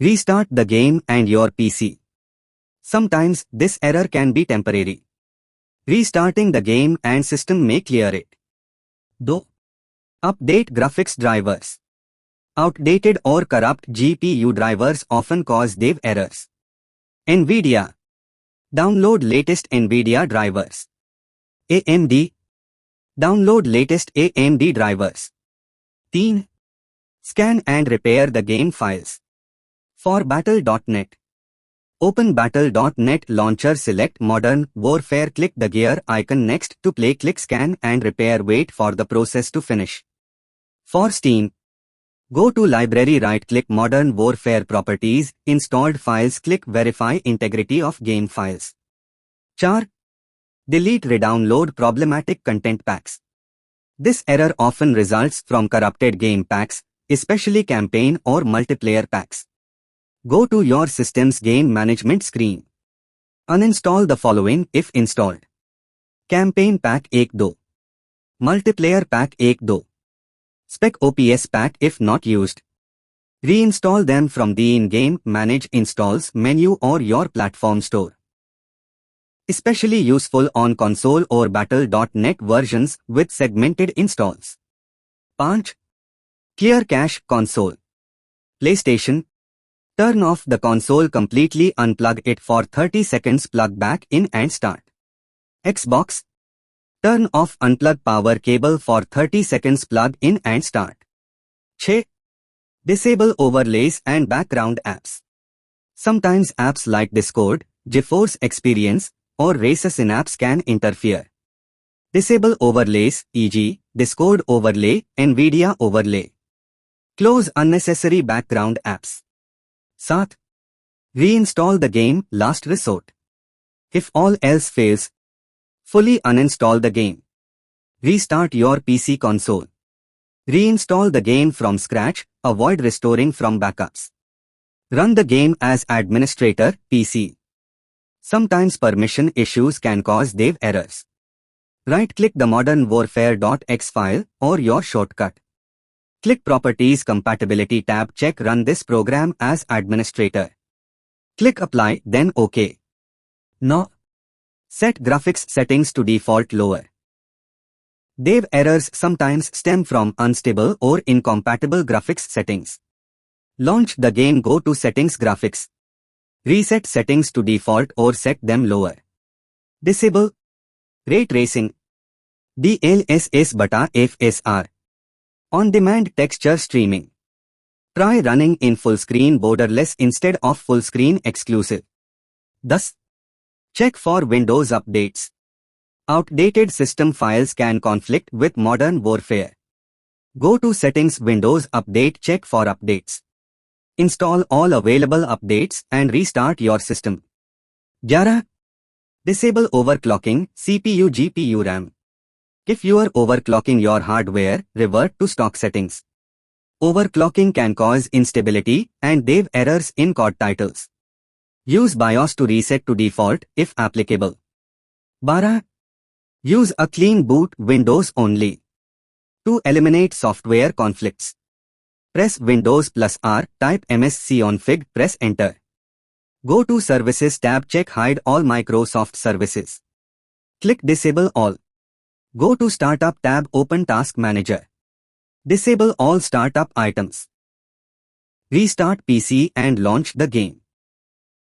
Restart the game and your PC. Sometimes this error can be temporary. Restarting the game and system may clear it. Though, update graphics drivers. Outdated or corrupt GPU drivers often cause dev errors. NVIDIA. Download latest NVIDIA drivers. AMD. Download latest AMD drivers. 3. Scan and repair the game files. For Battle.net. Open Battle.net launcher, select Modern Warfare, click the gear icon next to play, click Scan and Repair, wait for the process to finish. For Steam. Go to Library, right-click Modern Warfare Properties, installed files, click Verify integrity of game files. 4. Delete redownload problematic content packs. This error often results from corrupted game packs, especially campaign or multiplayer packs. Go to your system's game management screen. Uninstall the following if installed. Campaign Pack 1-2. Multiplayer Pack 1-2. Spec OPS Pack if not used. Reinstall them from the in-game Manage Installs menu or your platform store. Especially useful on console or Battle.net versions with segmented installs. 5. Clear cache console. PlayStation. Turn off the console completely, unplug it for 30 seconds, plug back in and start. Xbox. Turn off, unplug power cable for 30 seconds, plug in and start. 6. Disable overlays and background apps. Sometimes apps like Discord, GeForce Experience, or Racer Synapse can interfere. Disable overlays, e.g., Discord overlay, NVIDIA overlay. Close unnecessary background apps. 7. Reinstall the game, last resort. If all else fails, fully uninstall the game. Restart your PC console. Reinstall the game from scratch, avoid restoring from backups. Run the game as administrator, PC. Sometimes permission issues can cause dev errors. Right-click the Modern Warfare.exe file or your shortcut. Click Properties Compatibility tab, check Run this program as administrator. Click Apply, then OK. Now, set graphics settings to default lower. Dev errors sometimes stem from unstable or incompatible graphics settings. Launch the game, go to Settings, Graphics. Reset settings to default or set them lower. Disable Ray Tracing, DLSS/FSR. On-demand texture streaming. Try running in full-screen borderless instead of full-screen exclusive. Thus, check for Windows updates. Outdated system files can conflict with Modern Warfare. Go to Settings, Windows Update, check for updates. Install all available updates and restart your system. 11. Disable overclocking, CPU, GPU, RAM. If you are overclocking your hardware, revert to stock settings. Overclocking can cause instability and dev errors in COD titles. Use BIOS to reset to default if applicable. 12. Use a clean boot, Windows only. To eliminate software conflicts, press Windows +R, type msconfig, press Enter. Go to Services tab, check Hide all Microsoft services. Click Disable all. Go to Startup tab, open Task Manager. Disable all startup items. Restart PC and launch the game.